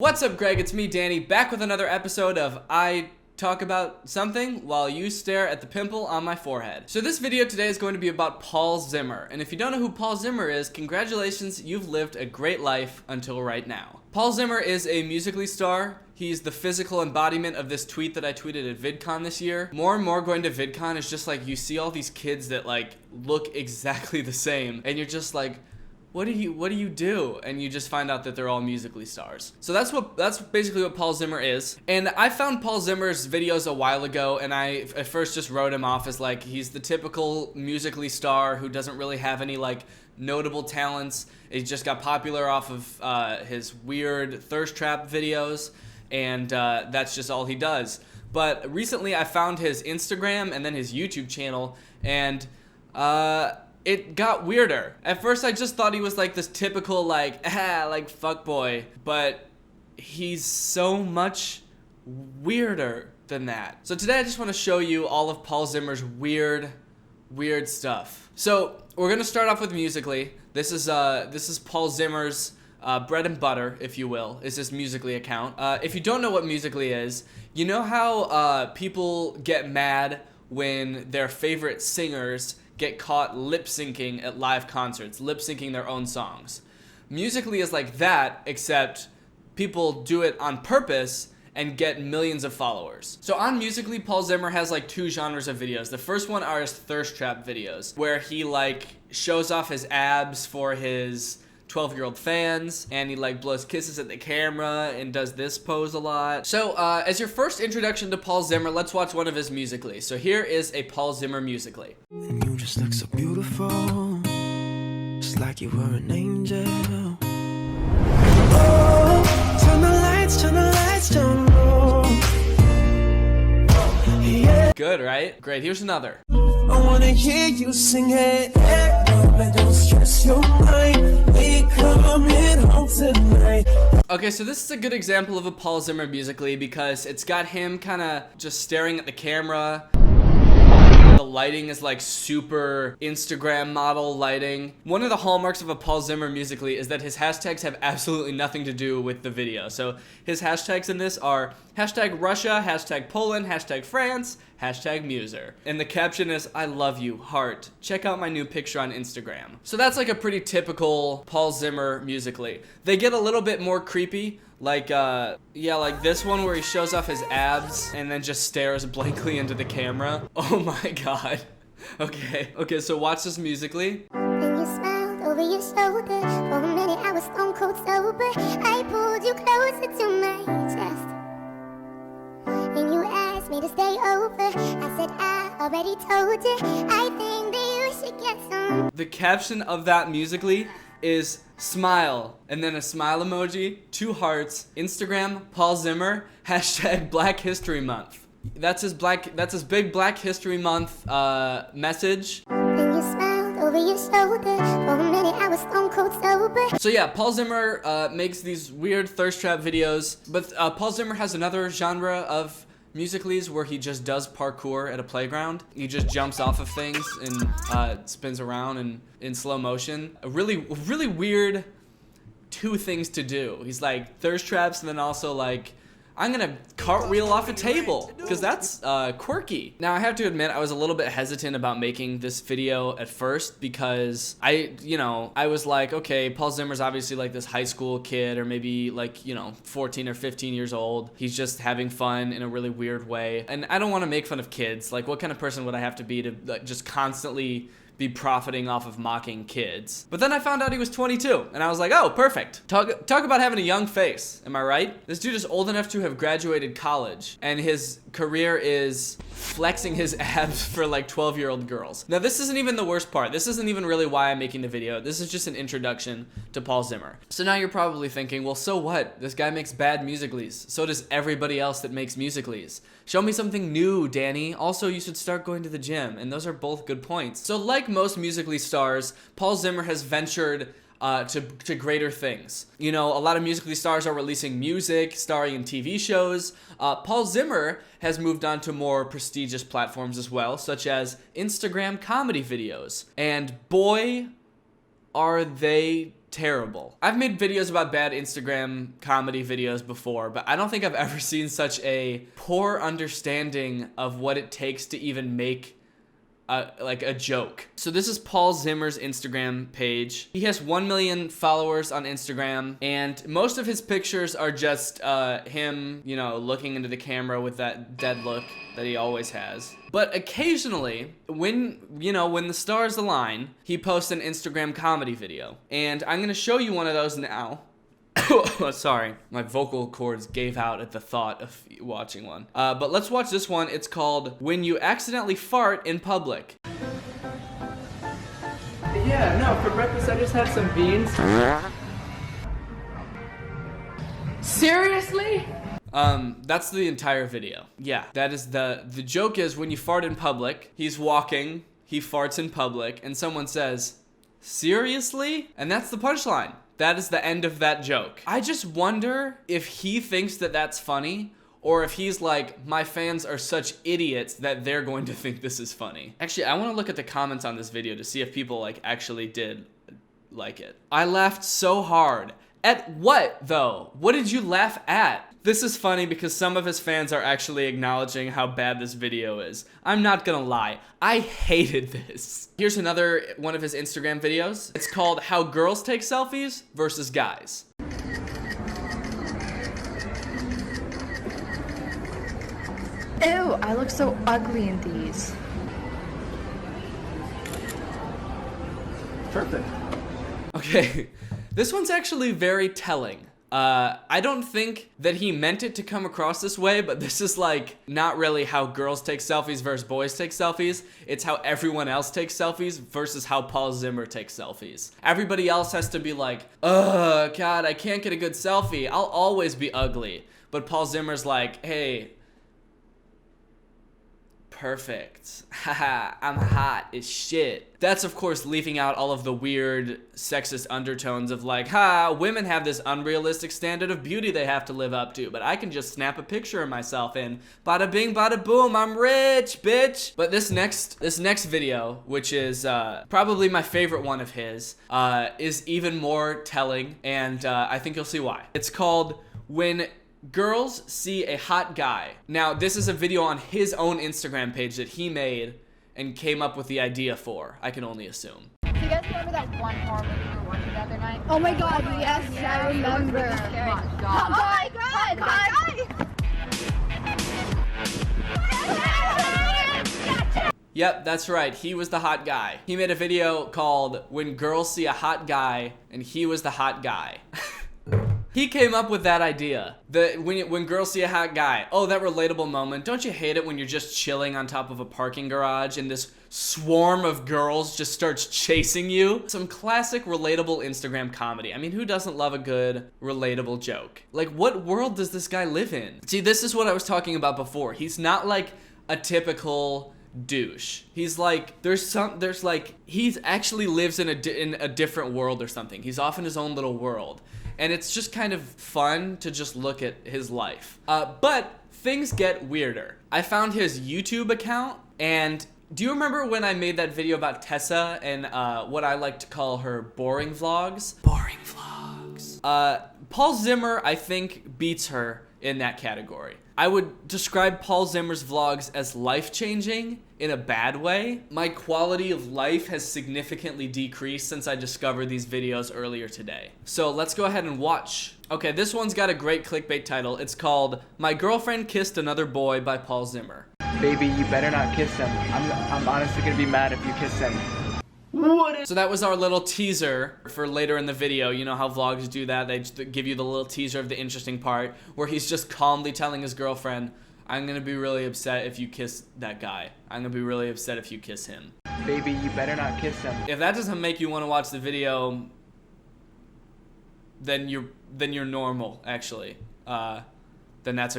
What's up, Greg? It's me, Danny, back with another episode of I Talk About Something While You Stare at the Pimple on My Forehead. So this video today is going to be about Paul Zimmer. And if you don't know who Paul Zimmer is, congratulations, you've lived a great life until right now. Paul Zimmer is a Musical.ly star. He's the physical embodiment of this tweet that I tweeted at VidCon this year. More and more going to VidCon is just like you see all these kids that like look exactly the same and you're just like, what do you do? And you just find out that they're all Musical.ly stars. So that's basically what Paul Zimmer is. And I found Paul Zimmer's videos a while ago, and I at first just wrote him off as like he's the typical Musical.ly star who doesn't really have any like notable talents. He just got popular off of his weird thirst trap videos, and that's just all he does. But recently I found his Instagram and then his YouTube channel, and it got weirder. At first I just thought he was like this typical like fuckboy, but he's so much weirder than that. So today I just want to show you all of Paul Zimmer's weird stuff. So we're gonna start off with Musical.ly. This is Paul Zimmer's bread and butter, if you will, is his Musical.ly account. If you don't know what Musical.ly is, you know how people get mad when their favorite singers get caught lip-syncing at live concerts, lip-syncing their own songs. Musical.ly is like that, except people do it on purpose and get millions of followers. So on Musical.ly, Paul Zimmer has like two genres of videos. The first one are his thirst trap videos, where he like shows off his abs for his 12-year-old fans, and he like blows kisses at the camera and does this pose a lot. So as your first introduction to Paul Zimmer, let's watch one of his Musical.ly. So here is a Paul Zimmer Musical.ly. And you just look so beautiful, just like you were an angel. Oh, turn the lights down low. Yeah. Good, right? Great, here's another. I wanna hear you sing it. Don't stress your mind. We coming home tonight. Okay, so this is a good example of a Paul Zimmer Musical.ly because it's got him kind of just staring at the camera. The lighting is like super Instagram model lighting. One of the hallmarks of a Paul Zimmer Musical.ly is that his hashtags have absolutely nothing to do with the video. So his hashtags in this are hashtag Russia, hashtag Poland, hashtag France, hashtag Muser. And the caption is, I love you, heart. Check out my new picture on Instagram. So that's like a pretty typical Paul Zimmer Musical.ly. They get a little bit more creepy. Like, like this one where he shows off his abs and then just stares blankly into the camera. Oh my god. Okay, so watch this Musical.ly. And you smiled over your shoulder. For a minute I was stone cold sober. I pulled you closer to my chest, and you asked me to stay over. I said I already told you. I think that you should get some. The caption of that Musical.ly is smile, and then a smile emoji, 2 hearts, Instagram, Paul Zimmer, hashtag Black History Month. That's his big Black History Month message. And you smiled over your shoulder. For a minute I was stone cold sober. So yeah, Paul Zimmer makes these weird thirst trap videos, but Paul Zimmer has another genre of Musical.lys where he just does parkour at a playground. He just jumps off of things and spins around and in slow motion. A really weird 2 things to do. He's like thirst traps and then also like, I'm gonna cartwheel off a table, because that's quirky. Now I have to admit I was a little bit hesitant about making this video at first because I was like, okay, Paul Zimmer's obviously like this high school kid or maybe like, 14 or 15 years old. He's just having fun in a really weird way. And I don't want to make fun of kids. Like, what kind of person would I have to be to like, just constantly be profiting off of mocking kids? But then I found out he was 22, and I was like, oh, perfect. Talk about having a young face, am I right? This dude is old enough to have graduated college, and his career is flexing his abs for like 12-year-old girls. Now this isn't even the worst part. This isn't even really why I'm making the video. This is just an introduction to Paul Zimmer. So now you're probably thinking, well, so what? This guy makes bad Musical.lys. So does everybody else that makes Musical.lys. Show me something new, Danny. Also, you should start going to the gym, and those are both good points. So like most Musical.ly stars, Paul Zimmer has ventured to greater things. A lot of Musical.ly stars are releasing music, starring in TV shows. Paul Zimmer has moved on to more prestigious platforms as well, such as Instagram comedy videos. And boy, are they terrible. I've made videos about bad Instagram comedy videos before, but I don't think I've ever seen such a poor understanding of what it takes to even make like a joke. So this is Paul Zimmer's Instagram page. He has 1 million followers on Instagram, and most of his pictures are just him, you know, looking into the camera with that dead look that he always has. But occasionally, when the stars align, he posts an Instagram comedy video. And I'm gonna show you one of those now. Sorry, my vocal cords gave out at the thought of watching one. But let's watch this one. It's called When You Accidentally Fart in Public. Yeah, no, for breakfast I just had some beans. Seriously? That's the entire video. Yeah, that is the joke is when you fart in public, he's walking, he farts in public, and someone says, seriously? And that's the punchline. That is the end of that joke. I just wonder if he thinks that that's funny, or if he's like, my fans are such idiots that they're going to think this is funny. Actually, I want to look at the comments on this video to see if people like actually did like it. I laughed so hard. At what, though? What did you laugh at? This is funny because some of his fans are actually acknowledging how bad this video is. I'm not gonna lie, I hated this. Here's another one of his Instagram videos. It's called How Girls Take Selfies versus Guys. Ew, I look so ugly in these. Perfect. Okay, this one's actually very telling. I don't think that he meant it to come across this way, but this is like not really how girls take selfies versus boys take selfies. It's how everyone else takes selfies versus how Paul Zimmer takes selfies. Everybody else has to be like, oh God, I can't get a good selfie. I'll always be ugly. But Paul Zimmer's like, hey, perfect. Haha, I'm hot as shit. That's of course leaving out all of the weird sexist undertones of like, women have this unrealistic standard of beauty they have to live up to, but I can just snap a picture of myself and bada bing bada boom, I'm rich, bitch. But this next video, which is probably my favorite one of his, is even more telling, and I think you'll see why. It's called When Girls See a Hot Guy. Now, this is a video on his own Instagram page that he made and came up with the idea for, I can only assume. Do you guys remember that one horror movie we were watching the other night? Oh my god, yes, I remember. Hot guy! Hot guy! Yep, that's right, he was the hot guy. He made a video called When Girls See a Hot Guy, and he was the hot guy. He came up with that idea. When girls see a hot guy, oh, that relatable moment. Don't you hate it when you're just chilling on top of a parking garage and this swarm of girls just starts chasing you? Some classic relatable Instagram comedy. I mean, who doesn't love a good relatable joke? Like, what world does this guy live in? See, this is what I was talking about before. He's not like a typical douche. He's like, he actually lives in a different world or something. He's off in his own little world. And it's just kind of fun to just look at his life. But things get weirder. I found his YouTube account, and do you remember when I made that video about Tessa and what I like to call her boring vlogs? Boring vlogs. Paul Zimmer, I think, beats her in that category. I would describe Paul Zimmer's vlogs as life-changing in a bad way. My quality of life has significantly decreased since I discovered these videos earlier today. So let's go ahead and watch. Okay, this one's got a great clickbait title. It's called My Girlfriend Kissed Another Boy by Paul Zimmer. Baby, you better not kiss him. I'm honestly gonna be mad if you kiss him. So that was our little teaser for later in the video. You know how vlogs do that? They just give you the little teaser of the interesting part where he's just calmly telling his girlfriend, I'm gonna be really upset if you kiss that guy. I'm gonna be really upset if you kiss him. Baby, you better not kiss him. If that doesn't make you want to watch the video, then you're normal, actually. Then that's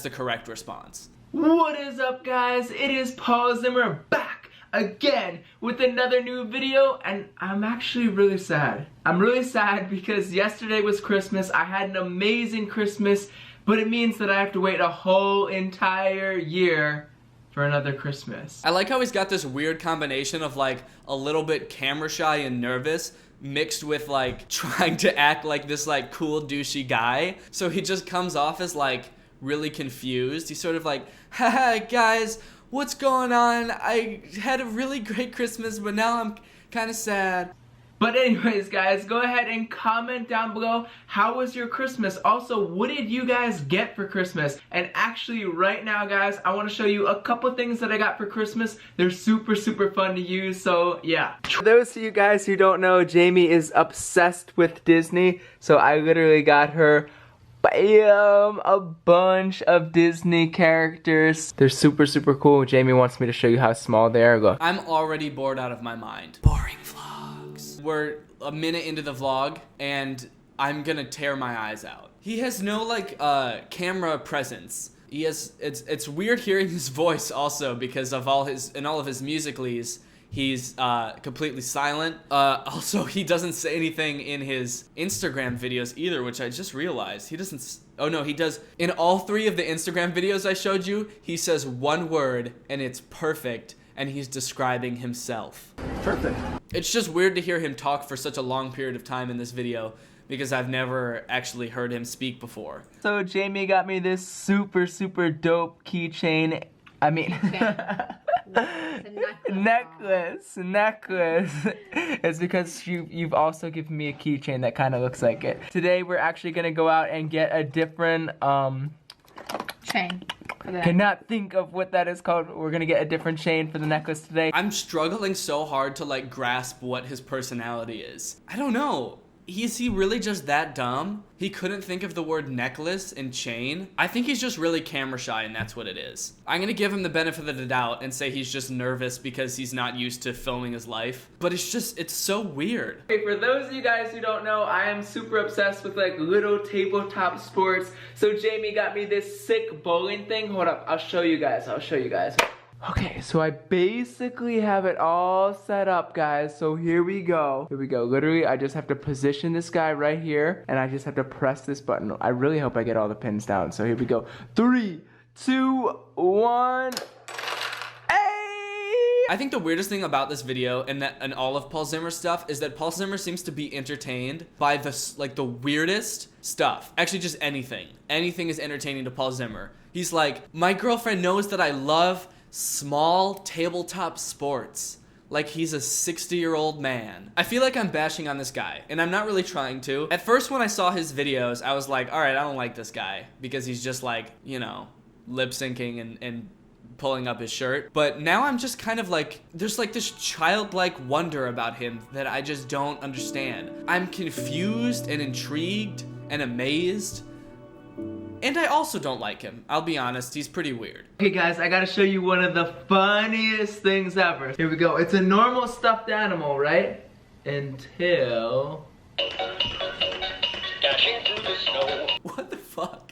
the correct response. What is up, guys? It is Paul Zimmer back again with another new video, and I'm actually really sad. I'm really sad because yesterday was Christmas. I had an amazing Christmas, but it means that I have to wait a whole entire year for another Christmas. I like how he's got this weird combination of like a little bit camera shy and nervous, mixed with like trying to act like this like cool douchey guy. So he just comes off as like really confused. He's sort of like, haha guys, what's going on? I had a really great Christmas, but now I'm kind of sad. But anyways, guys, go ahead and comment down below, how was your Christmas? Also, what did you guys get for Christmas? And actually, right now, guys, I want to show you a couple things that I got for Christmas. They're super, super fun to use, so yeah. For those of you guys who don't know, Jamie is obsessed with Disney, so I literally got her, bam, a bunch of Disney characters. They're super, super cool. Jamie wants me to show you how small they are. Look. I'm already bored out of my mind. Boring vlogs. We're a minute into the vlog and I'm gonna tear my eyes out. He has no like camera presence. He has it's weird hearing his voice also because of all of his musical.lys. He's completely silent. Also, he doesn't say anything in his Instagram videos either, which I just realized. He doesn't. Oh no, he does. In all 3 of the Instagram videos I showed you, he says one word and it's perfect, and he's describing himself. Perfect. It's just weird to hear him talk for such a long period of time in this video because I've never actually heard him speak before. So Jamie got me this super, super dope keychain. I mean, necklace. It's because you've also given me a keychain that kind of looks like it. Today we're actually gonna go out and get a different Chain. Cannot think of what that is called. We're gonna get a different chain for the necklace today. I'm struggling so hard to like grasp what his personality is. I don't know. Is he really just that dumb? He couldn't think of the word necklace and chain. I think he's just really camera shy and that's what it is. I'm gonna give him the benefit of the doubt and say he's just nervous because he's not used to filming his life. But it's so weird. Okay, for those of you guys who don't know, I am super obsessed with like little tabletop sports. So Jamie got me this sick bowling thing. Hold up, I'll show you guys. Okay, so I basically have it all set up, guys. So here we go. Literally, I just have to position this guy right here, and I just have to press this button. I really hope I get all the pins down. So here we go. 3, 2, 1. I think the weirdest thing about this video and all of Paul Zimmer stuff is that Paul Zimmer seems to be entertained by the weirdest stuff. Actually, just anything. Anything is entertaining to Paul Zimmer. He's like, my girlfriend knows that I love small tabletop sports. Like he's a 60-year-old man. I feel like I'm bashing on this guy, and I'm not really trying to. At first when I saw his videos, I was like, all right, I don't like this guy because he's just like, you know, lip syncing and pulling up his shirt. But now I'm just kind of like, there's like this childlike wonder about him that I just don't understand. I'm confused and intrigued and amazed. And I also don't like him. I'll be honest, he's pretty weird. Okay guys, I gotta show you one of the funniest things ever. Here we go. It's a normal stuffed animal, right? Until... What the fuck?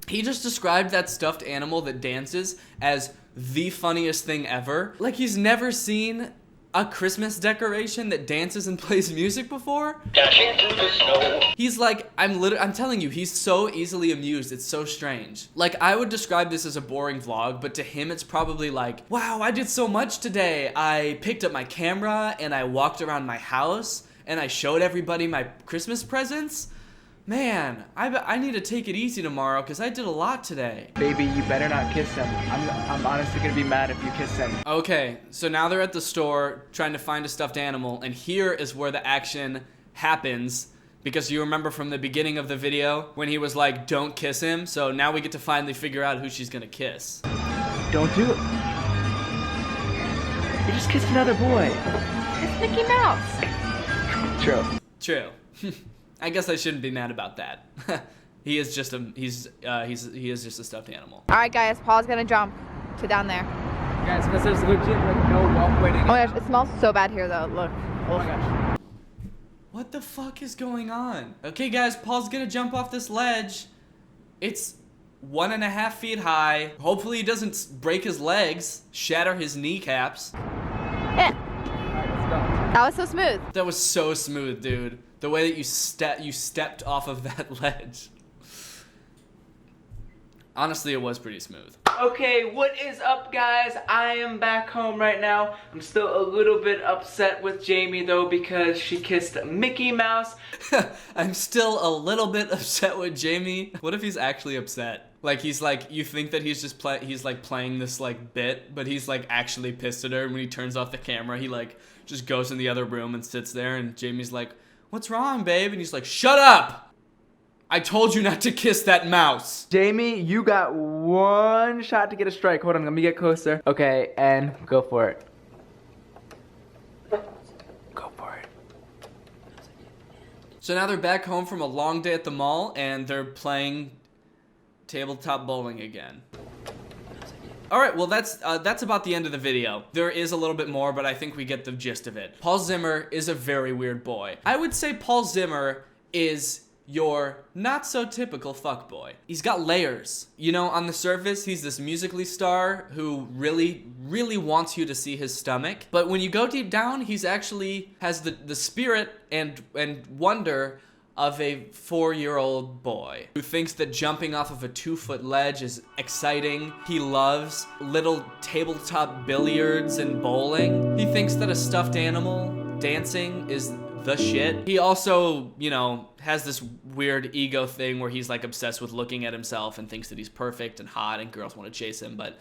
He just described that stuffed animal that dances as the funniest thing ever. Like he's never seen a Christmas decoration that dances and plays music before? He's like, I'm telling you, he's so easily amused, it's so strange. Like, I would describe this as a boring vlog, but to him it's probably like, wow, I did so much today. I picked up my camera, and I walked around my house, and I showed everybody my Christmas presents. Man, I need to take it easy tomorrow because I did a lot today. Baby, you better not kiss him. I'm honestly gonna be mad if you kiss him. Okay, so now they're at the store trying to find a stuffed animal, and here is where the action happens, because you remember from the beginning of the video when he was like, don't kiss him. So now we get to finally figure out who she's gonna kiss. Don't do it. You just kissed another boy. It's Mickey Mouse. True. I guess I shouldn't be mad about that. He is just he is just a stuffed animal. All right, guys. Paul's gonna jump to down there. Guys, because there's legit like no walkway to get. Oh my gosh, it smells so bad here though. Look. Oh my gosh. What the fuck is going on? Okay, guys, Paul's gonna jump off this ledge. It's 1.5 feet high. Hopefully he doesn't break his legs, shatter his kneecaps. Yeah. That was so smooth. That was so smooth, dude. The way that you stepped off of that ledge. Honestly, it was pretty smooth. Okay, what is up, guys? I am back home right now. I'm still a little bit upset with Jamie though because she kissed Mickey Mouse. I'm still a little bit upset with Jamie. What if he's actually upset? Like he's like, you think that he's just he's like playing this like bit, but he's like actually pissed at her, and when he turns off the camera, he like just goes in the other room and sits there, and Jamie's like, "What's wrong, babe?" And he's like, "Shut up! I told you not to kiss that mouse." Jamie, you got one shot to get a strike. Hold on, let me get closer. Okay, and go for it. Go for it. So now they're back home from a long day at the mall, and they're playing tabletop bowling again. Alright, well that's about the end of the video. There is a little bit more, but I think we get the gist of it. Paul Zimmer is a very weird boy. I would say Paul Zimmer is your not so typical fuckboy. He's got layers. You know, on the surface, he's this Musical.ly star who really wants you to see his stomach. But when you go deep down, he's actually has the spirit and wonder of a 4-year-old boy who thinks that jumping off of a 2-foot ledge is exciting. He loves little tabletop billiards and bowling. He thinks that a stuffed animal dancing is the shit. He also, you know, has this weird ego thing where he's like obsessed with looking at himself and thinks that he's perfect and hot and girls want to chase him, but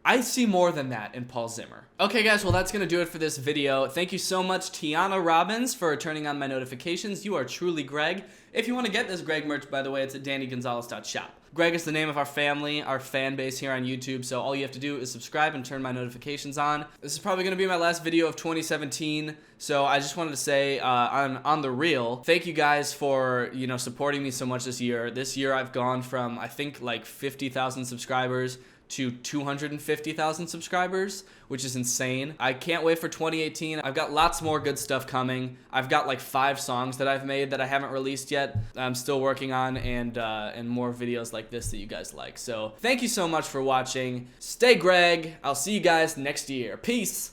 I see more than that in Paul Zimmer. Okay guys, well that's gonna do it for this video. Thank you so much Tiana Robbins for turning on my notifications. You are truly Greg. If you want to get this Greg merch, by the way, it's at DannyGonzalez.shop. Greg is the name of our family, our fan base here on YouTube, so all you have to do is subscribe and turn my notifications on. This is probably gonna be my last video of 2017, so I just wanted to say on the real, thank you guys for, you know, supporting me so much this year. This year I've gone from, I think, like 50,000 subscribers to 250,000 subscribers, which is insane. I can't wait for 2018. I've got lots more good stuff coming. I've got like 5 songs that I've made that I haven't released yet. I'm still working on, and more videos like this that you guys like. So thank you so much for watching. Stay Greg. I'll see you guys next year. Peace.